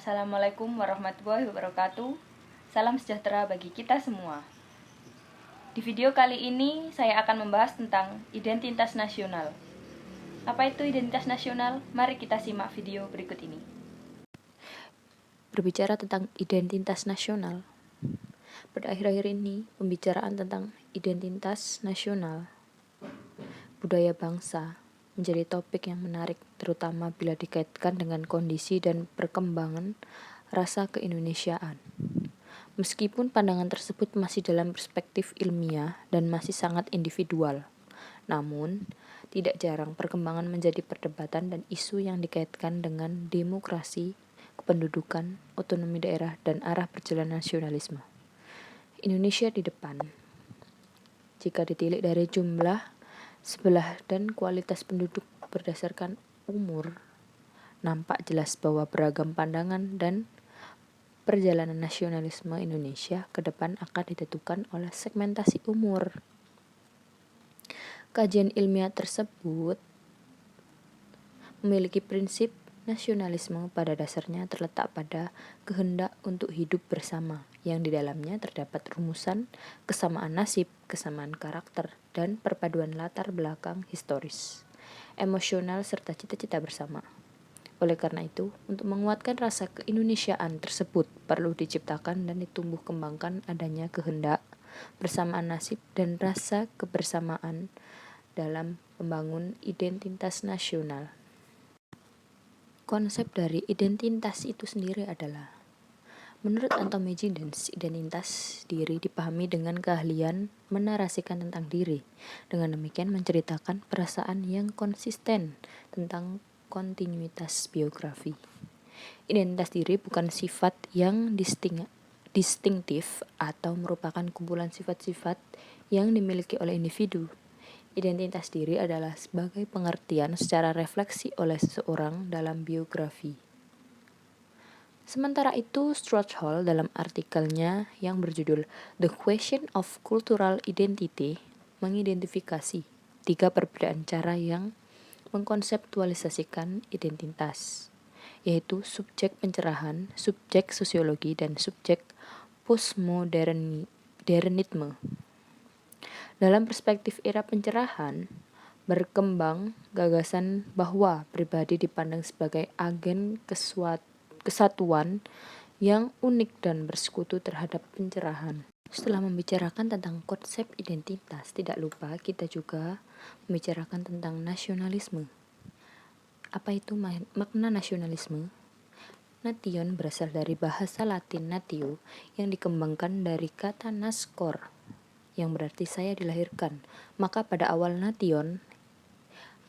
Assalamualaikum warahmatullahi wabarakatuh. Salam sejahtera bagi kita semua. Di video kali ini saya akan membahas tentang identitas nasional. Apa itu identitas nasional? Mari kita simak video berikut ini. Berbicara tentang identitas nasional, pada akhir-akhir ini pembicaraan tentang identitas nasional, budaya bangsa menjadi topik yang menarik, terutama bila dikaitkan dengan kondisi dan perkembangan rasa keindonesiaan. Meskipun pandangan tersebut masih dalam perspektif ilmiah dan masih sangat individual, namun tidak jarang perkembangan menjadi perdebatan dan isu yang dikaitkan dengan demokrasi, kependudukan, otonomi daerah, dan arah perjalanan nasionalisme. Indonesia di depan. Jika ditilik dari jumlah, sebelah, dan kualitas penduduk berdasarkan umur, nampak jelas bahwa beragam pandangan dan perjalanan nasionalisme Indonesia ke depan akan ditentukan oleh segmentasi umur. Kajian ilmiah tersebut memiliki prinsip nasionalisme pada dasarnya terletak pada kehendak untuk hidup bersama, yang di dalamnya terdapat rumusan kesamaan nasib, kesamaan karakter, dan perpaduan latar belakang historis, emosional, serta cita-cita bersama. Oleh karena itu, untuk menguatkan rasa keindonesiaan tersebut perlu diciptakan dan ditumbuh kembangkan adanya kehendak, persamaan nasib, dan rasa kebersamaan dalam membangun identitas nasional. Konsep dari identitas itu sendiri adalah, menurut Anthony Giddens, identitas diri dipahami dengan keahlian menarasikan tentang diri. Dengan demikian menceritakan perasaan yang konsisten tentang kontinuitas biografi. Identitas diri bukan sifat yang distinktif atau merupakan kumpulan sifat-sifat yang dimiliki oleh individu. Identitas diri adalah sebagai pengertian secara refleksi oleh seseorang dalam biografi. Sementara itu, Stuart Hall dalam artikelnya yang berjudul The Question of Cultural Identity mengidentifikasi 3 perbedaan cara yang mengkonseptualisasikan identitas, yaitu subjek pencerahan, subjek sosiologi, dan subjek postmodernisme. Dalam perspektif era pencerahan, berkembang gagasan bahwa pribadi dipandang sebagai agen kesatuan yang unik dan bersekutu terhadap pencerahan. Setelah membicarakan tentang konsep identitas, tidak lupa kita juga membicarakan tentang nasionalisme. Apa itu makna nasionalisme? Nation berasal dari bahasa Latin natio yang dikembangkan dari kata naskor, yang berarti saya dilahirkan. Maka pada awal nation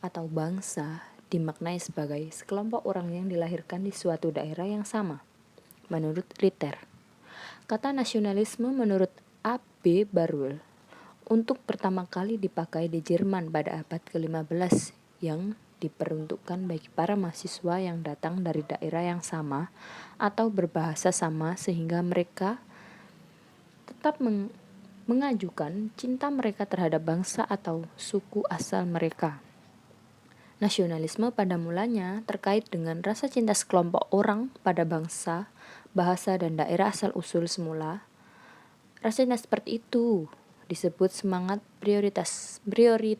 atau bangsa dimaknai sebagai sekelompok orang yang dilahirkan di suatu daerah yang sama. Menurut Ritter, kata nasionalisme menurut A.B. Barwell untuk pertama kali dipakai di Jerman pada abad ke-15 yang diperuntukkan bagi para mahasiswa yang datang dari daerah yang sama atau berbahasa sama sehingga mereka tetap mengajukan cinta mereka terhadap bangsa atau suku asal mereka. Nasionalisme pada mulanya terkait dengan rasa cinta sekelompok orang pada bangsa, bahasa, dan daerah asal-usul semula. Rasa cinta seperti itu disebut semangat prioritisme.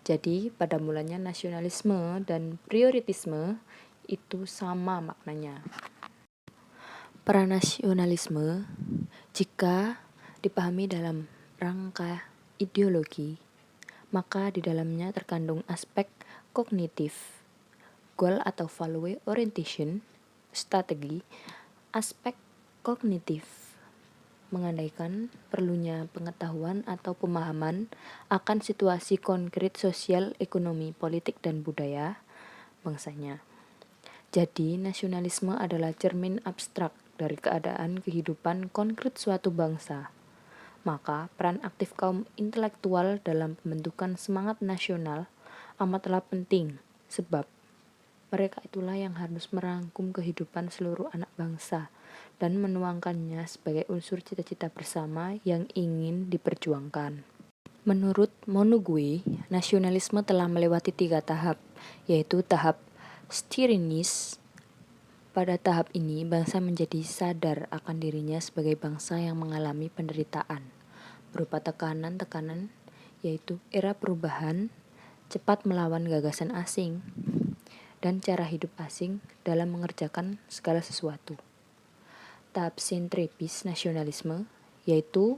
Jadi pada mulanya nasionalisme dan prioritisme itu sama maknanya. Pranasionalisme, jika dipahami dalam rangka ideologi, maka di dalamnya terkandung aspek kognitif, goal atau value orientation, strategi. Aspek kognitif mengandaikan perlunya pengetahuan atau pemahaman akan situasi konkret sosial, ekonomi, politik, dan budaya bangsanya. Jadi, nasionalisme adalah cermin abstrak dari keadaan kehidupan konkret suatu bangsa. Maka, peran aktif kaum intelektual dalam pembentukan semangat nasional amatlah penting, sebab mereka itulah yang harus merangkum kehidupan seluruh anak bangsa dan menuangkannya sebagai unsur cita-cita bersama yang ingin diperjuangkan. Menurut Monogui, nasionalisme telah melewati 3 tahap, yaitu tahap Stirnis Pada tahap ini, bangsa menjadi sadar akan dirinya sebagai bangsa yang mengalami penderitaan berupa tekanan-tekanan, yaitu era perubahan, cepat melawan gagasan asing, dan cara hidup asing dalam mengerjakan segala sesuatu. Tahap sentropis nasionalisme, yaitu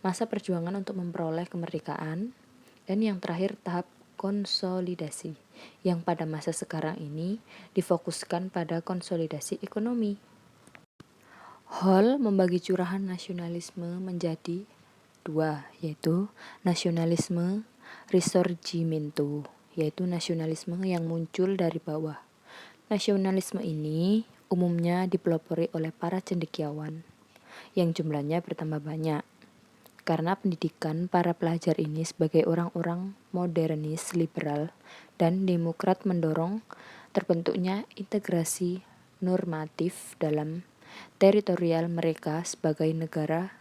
masa perjuangan untuk memperoleh kemerdekaan, dan yang terakhir tahap konsolidasi, yang pada masa sekarang ini difokuskan pada konsolidasi ekonomi. Hall membagi curahan nasionalisme menjadi dua, yaitu nasionalisme risorgimento, yaitu nasionalisme yang muncul dari bawah. Nasionalisme ini umumnya dipelopori oleh para cendekiawan yang jumlahnya bertambah banyak. Karena pendidikan para pelajar ini sebagai orang-orang modernis, liberal, dan demokrat mendorong terbentuknya integrasi normatif dalam teritorial mereka sebagai negara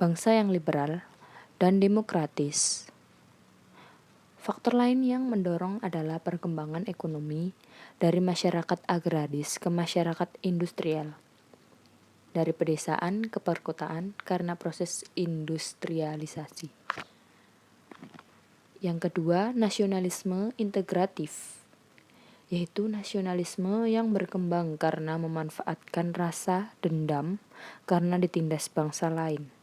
bangsa yang liberal dan demokratis. Faktor lain yang mendorong adalah perkembangan ekonomi dari masyarakat agraris ke masyarakat industrial, dari pedesaan ke perkotaan karena proses industrialisasi. Yang kedua, nasionalisme integratif, yaitu nasionalisme yang berkembang karena memanfaatkan rasa dendam karena ditindas bangsa lain.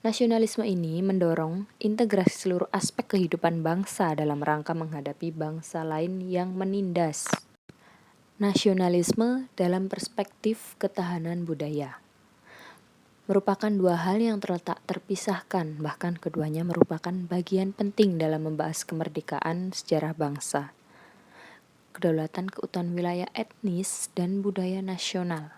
Nasionalisme ini mendorong integrasi seluruh aspek kehidupan bangsa dalam rangka menghadapi bangsa lain yang menindas. Nasionalisme dalam perspektif ketahanan budaya merupakan dua hal yang terletak terpisahkan, bahkan keduanya merupakan bagian penting dalam membahas kemerdekaan sejarah bangsa, kedaulatan keutuhan wilayah etnis, dan budaya nasional.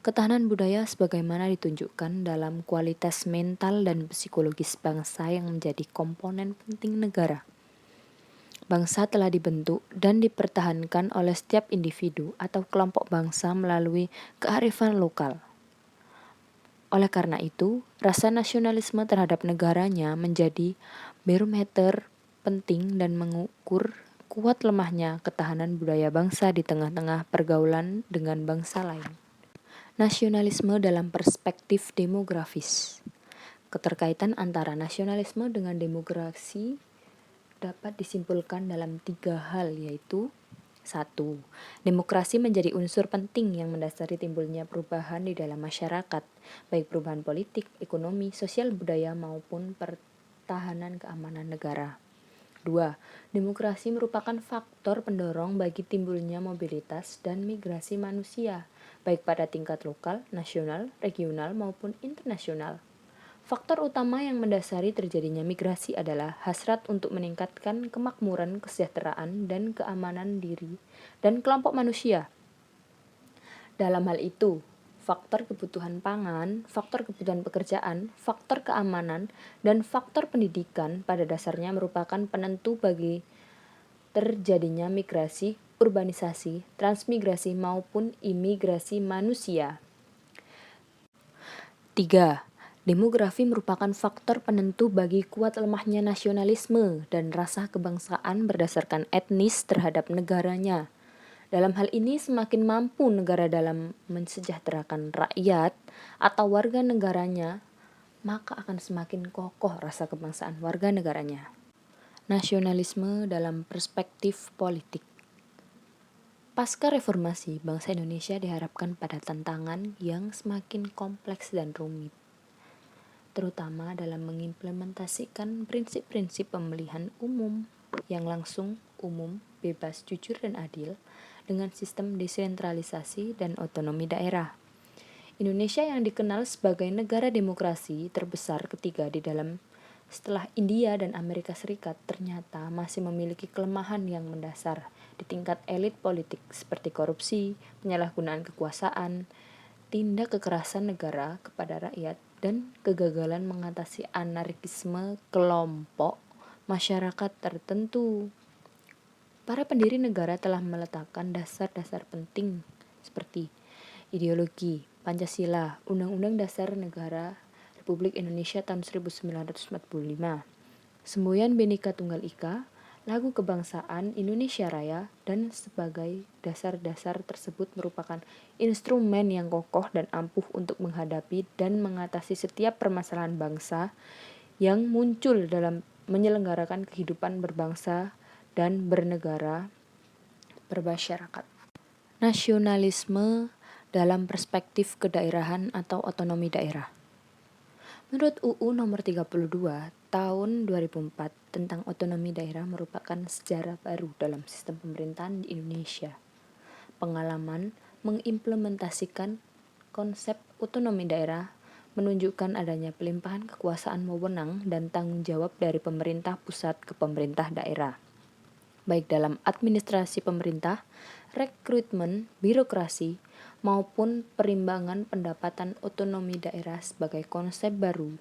Ketahanan budaya sebagaimana ditunjukkan dalam kualitas mental dan psikologis bangsa yang menjadi komponen penting negara. Bangsa telah dibentuk dan dipertahankan oleh setiap individu atau kelompok bangsa melalui kearifan lokal. Oleh karena itu, rasa nasionalisme terhadap negaranya menjadi barometer penting dan mengukur kuat lemahnya ketahanan budaya bangsa di tengah-tengah pergaulan dengan bangsa lain. Nasionalisme dalam perspektif demografis. Keterkaitan antara nasionalisme dengan demografi dapat disimpulkan dalam 3 hal, yaitu 1. Demokrasi menjadi unsur penting yang mendasari timbulnya perubahan di dalam masyarakat, baik perubahan politik, ekonomi, sosial, budaya, maupun pertahanan keamanan negara. 2. Demokrasi merupakan faktor pendorong bagi timbulnya mobilitas dan migrasi manusia, baik pada tingkat lokal, nasional, regional, maupun internasional. Faktor utama yang mendasari terjadinya migrasi adalah hasrat untuk meningkatkan kemakmuran, kesejahteraan, dan keamanan diri dan kelompok manusia. Dalam hal itu, faktor kebutuhan pangan, faktor kebutuhan pekerjaan, faktor keamanan, dan faktor pendidikan pada dasarnya merupakan penentu bagi terjadinya migrasi, urbanisasi, transmigrasi, maupun imigrasi manusia. 3. Demografi merupakan faktor penentu bagi kuat lemahnya nasionalisme dan rasa kebangsaan berdasarkan etnis terhadap negaranya. Dalam hal ini, semakin mampu negara dalam mensejahterakan rakyat atau warga negaranya, maka akan semakin kokoh rasa kebangsaan warga negaranya. Nasionalisme dalam perspektif politik. Pasca reformasi, bangsa Indonesia diharapkan pada tantangan yang semakin kompleks dan rumit, terutama dalam mengimplementasikan prinsip-prinsip pemilihan umum yang langsung, umum, bebas, jujur, dan adil dengan sistem desentralisasi dan otonomi daerah. Indonesia yang dikenal sebagai negara demokrasi terbesar ketiga di dalam setelah India dan Amerika Serikat ternyata masih memiliki kelemahan yang mendasar di tingkat elit politik seperti korupsi, penyalahgunaan kekuasaan, tindak kekerasan negara kepada rakyat, dan kegagalan mengatasi anarkisme kelompok masyarakat tertentu. Para pendiri negara telah meletakkan dasar-dasar penting seperti ideologi, Pancasila, Undang-Undang Dasar Negara Republik Indonesia tahun 1945, Semboyan Bhinneka Tunggal Ika, lagu kebangsaan Indonesia Raya, dan sebagai dasar-dasar tersebut merupakan instrumen yang kokoh dan ampuh untuk menghadapi dan mengatasi setiap permasalahan bangsa yang muncul dalam menyelenggarakan kehidupan berbangsa dan bernegara bermasyarakat. Nasionalisme dalam perspektif kedaerahan atau otonomi daerah. Menurut UU nomor 32 tahun 2004 tentang otonomi daerah merupakan sejarah baru dalam sistem pemerintahan di Indonesia. Pengalaman mengimplementasikan konsep otonomi daerah menunjukkan adanya pelimpahan kekuasaan wewenang dan tanggung jawab dari pemerintah pusat ke pemerintah daerah, baik dalam administrasi pemerintah, rekrutmen, birokrasi, maupun perimbangan pendapatan. Otonomi daerah sebagai konsep baru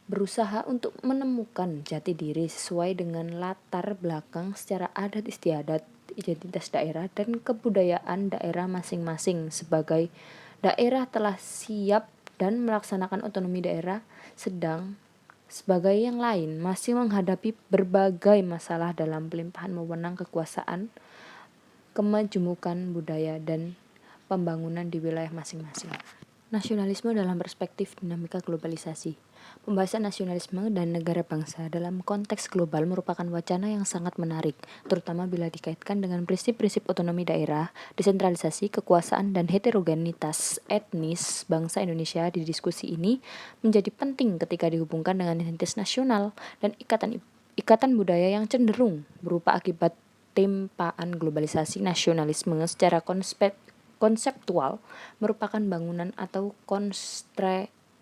berusaha untuk menemukan jati diri sesuai dengan latar belakang secara adat istiadat, identitas daerah, dan kebudayaan daerah masing-masing. Sebagai daerah telah siap dan melaksanakan otonomi daerah, sedang sebagai yang lain masih menghadapi berbagai masalah dalam pelimpahan wewenang kekuasaan, kemajemukan budaya, dan pembangunan di wilayah masing-masing. Nasionalisme dalam perspektif dinamika globalisasi. Pembahasan nasionalisme dan negara bangsa dalam konteks global merupakan wacana yang sangat menarik, terutama bila dikaitkan dengan prinsip-prinsip otonomi daerah, desentralisasi, kekuasaan, dan heterogenitas etnis bangsa Indonesia. Di diskusi ini menjadi penting ketika dihubungkan dengan identitas nasional dan ikatan budaya yang cenderung berupa akibat tempaan globalisasi. Nasionalisme secara konseptual merupakan bangunan atau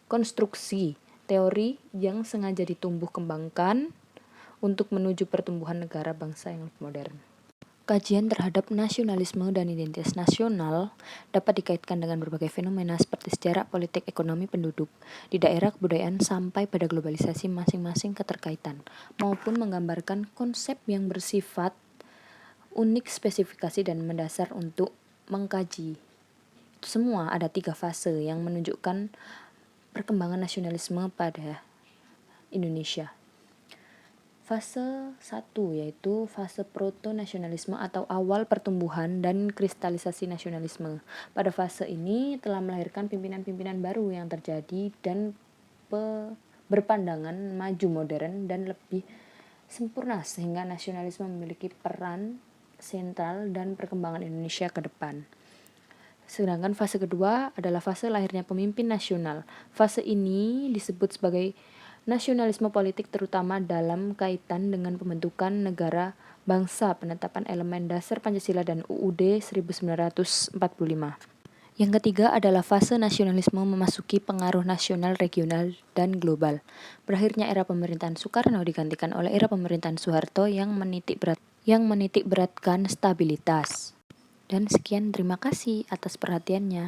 konstruksi teori yang sengaja ditumbuh kembangkan untuk menuju pertumbuhan negara bangsa yang lebih modern. Kajian terhadap nasionalisme dan identitas nasional dapat dikaitkan dengan berbagai fenomena seperti sejarah, politik, ekonomi, penduduk di daerah, kebudayaan, sampai pada globalisasi masing-masing keterkaitan, maupun menggambarkan konsep yang bersifat unik, spesifikasi, dan mendasar untuk mengkaji. Itu semua ada 3 fase yang menunjukkan perkembangan nasionalisme pada Indonesia. Fase 1 yaitu fase proto-nasionalisme atau awal pertumbuhan dan kristalisasi nasionalisme. Pada fase ini telah melahirkan pimpinan-pimpinan baru yang terjadi dan berpandangan maju, modern, dan lebih sempurna, sehingga nasionalisme memiliki peran sentral dan perkembangan Indonesia ke depan. Sedangkan fase kedua adalah fase lahirnya pemimpin nasional. Fase ini disebut sebagai nasionalisme politik, terutama dalam kaitan dengan pembentukan negara bangsa, penetapan elemen dasar Pancasila dan UUD 1945. Yang ketiga adalah fase nasionalisme memasuki pengaruh nasional, regional, dan global. Berakhirnya era pemerintahan Soekarno digantikan oleh era pemerintahan Soeharto yang menitik beratkan stabilitas. Dan sekian, terima kasih atas perhatiannya.